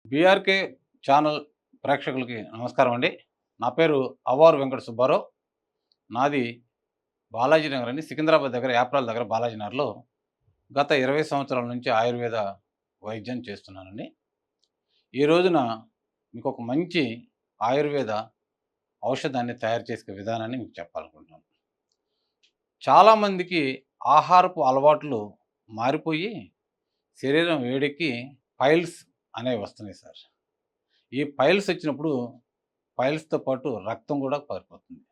BRK channel ప్రేక్షకులకి నమస్కారం అండి. నా పేరు అవ్వారు వెంకట సుబ్బారావు. నాది బాలాజీ నగర్ అండి. సికింద్రాబాద్ దగ్గర యాప్రాల్ దగ్గర బాలాజీ నగర్‌లో గత 20 సంవత్సరాల నుంచి ఆయుర్వేద వైద్యం చేస్తున్నానండి. ఈ రోజున మీకొక మంచి ఆయుర్వేద ఔషధాన్ని తయారు చేసే విధానాన్ని మీకు చెప్పాలనుకుంటున్నాను. చాలామందికి ఆహారపు అలవాట్లు మారిపోయి శరీరం వేడెక్కి పైల్స్ అనేవి వస్తున్నాయి సార్. ఈ పైల్స్ వచ్చినప్పుడు పైల్స్‌తో పాటు రక్తం కూడా పారిపోతుంది.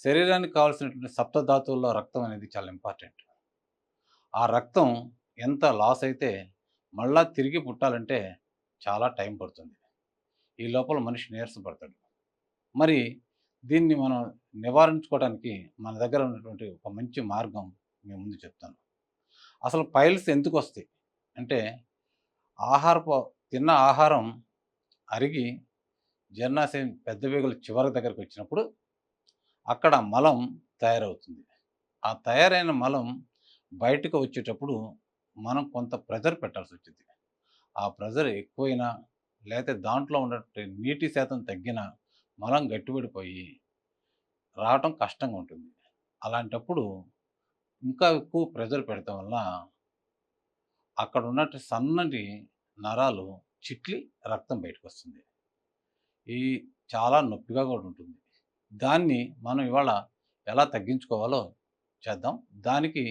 శరీరానికి కావాల్సినటువంటి సప్తధాతువుల్లో రక్తం అనేది చాలా ఇంపార్టెంట్. ఆ రక్తం ఎంత లాస్ అయితే మళ్ళా తిరిగి పుట్టాలంటే చాలా టైం పడుతుంది. ఈ లోపల మనిషి నీరసపడతాడు. మరి దీన్ని మనం నివారించుకోవడానికి మన దగ్గర ఉన్నటువంటి ఒక మంచి మార్గం మీ ముందు చెప్తాను. అసలు పైల్స్ ఎందుకొస్తాయి అంటే ఆహారపు తిన్న ఆహారం అరిగి జీర్ణాశయం పెద్ద పేగుల చివరి దగ్గరికి వచ్చినప్పుడు అక్కడ మలం తయారవుతుంది. ఆ తయారైన మలం బయటకు వచ్చేటప్పుడు మనం కొంత ప్రెజర్ పెట్టాల్సొచ్చిద్ది. ఆ ప్రెజర్ ఎక్కువైనా లేతే దాంట్లో ఉన్నటువంటి నీటి శాతం తగ్గినా మలం గట్టిపడిపోయి రావటం కష్టంగా ఉంటుంది. అలాంటప్పుడు ఇంకా ఎక్కువ ప్రెజర్ పెడతం వల్ల అక్కడ ఉన్నట్టు సన్నటి నరాలు చిట్లి రక్తం బయటకొస్తుంది. ఈ చాలా నొప్పిగా కూడా ఉంటుంది. దాన్ని మనం ఇవాళ ఎలా తగ్గించుకోవాలో చేద్దాం. దానికి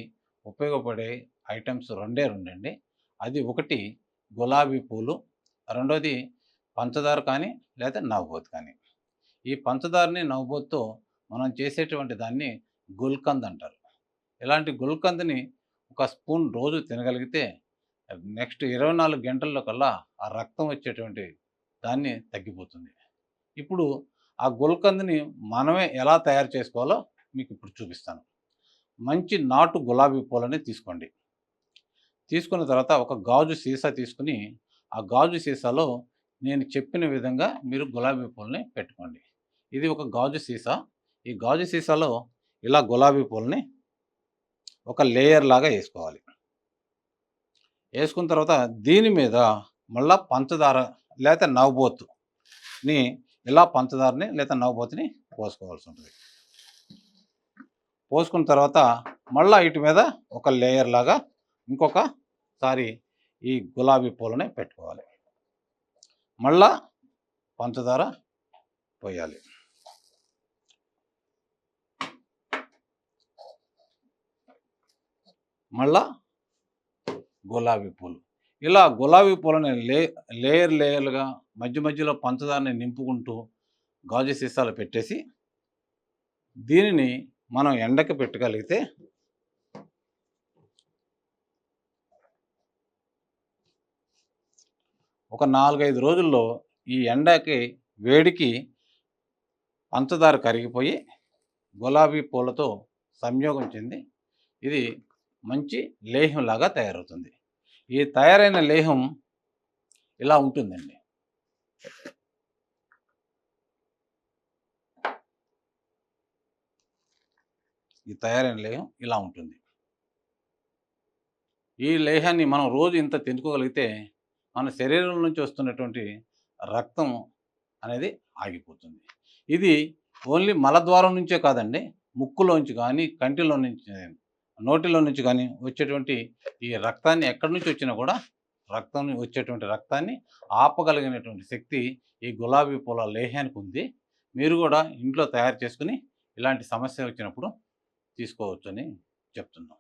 ఉపయోగపడే ఐటెమ్స్ రెండే రెండండి. అది ఒకటి గులాబీ పూలు, రెండోది పంచదార కానీ లేదా నవబోతు కానీ. ఈ పంచదారని నవబోతుతో మనం చేసేటువంటి దాన్ని గుల్కంద్ అంటారు. ఇలాంటి గుల్కంద్‌ని ఒక స్పూన్ రోజు తినగలిగితే నెక్స్ట్ 24 గంటల్లో కల్లా ఆ రక్తం వచ్చేటువంటి దాన్ని తగ్గిపోతుంది. ఇప్పుడు ఆ గుల్కంద్‌ని మనమే ఎలా తయారు చేసుకోవాలో మీకు ఇప్పుడు చూపిస్తాను. మంచి నాటు గులాబీ పూలని తీసుకోండి. తీసుకున్న తర్వాత ఒక గాజు సీసా తీసుకొని, ఆ గాజు సీసాలో నేను చెప్పిన విధంగా మీరు గులాబీ పూలని పెట్టుకోండి. ఇది ఒక గాజు సీసా. ఈ గాజు సీసాలో ఇలా గులాబీ పూలని ఒక లేయర్ లాగా ఏసుకోవాలి. ఏసుకున్న తర్వాత దీని మీద మళ్ళా పంచదార లేతే నవబోతుని ఇలా పంచదారని లేదా నవబోతుని పోసుకోవాల్సి ఉంటుంది. పోసుకున్న తర్వాత మళ్ళా వీటి మీద ఒక లేయర్ లాగా ఇంకొకసారి ఈ గులాబీ పూలని పెట్టుకోవాలి. మళ్ళా పంచదార పోయాలి. మళ్ళా గులాబీ పూలు. ఇలా గులాబీ పూలని లేయర్ లేయర్‌లుగా మధ్య మధ్యలో పంచదారని నింపుకుంటూ గాజు సీసాలో పెట్టేసి, దీనిని మనం ఎండకి పెట్టగలిగితే ఒక 4, 5 రోజుల్లో ఈ ఎండకి వేడికి పంచదార కరిగిపోయి గులాబీ పూలతో సంయోగం చెంది ఇది మంచి లేహ్యంలాగా తయారవుతుంది. ఈ తయారైన లేహం ఇలా ఉంటుందండి. ఈ తయారైన లేహం ఇలా ఉంటుంది. ఈ లేహాన్ని మనం రోజు ఇంత తినుకోగలిగితే మన శరీరం నుంచి వస్తున్నటువంటి రక్తం అనేది ఆగిపోతుంది. ఇది ఓన్లీ మలద్వారం నుంచే కాదండి, ముక్కులోంచి కానీ, కంటిలో నుంచి, నోటిలో నుంచి కానీ వచ్చేటువంటి ఈ రక్తాన్ని ఎక్కడి నుంచి వచ్చినా కూడా రక్తం వచ్చేటువంటి రక్తాన్ని ఆపగలిగినటువంటి శక్తి ఈ గులాబీ పూల లేహ్యానికి ఉంది. మీరు కూడా ఇంట్లో తయారు చేసుకుని ఇలాంటి సమస్య వచ్చినప్పుడు తీసుకోవచ్చని చెప్తున్నాం.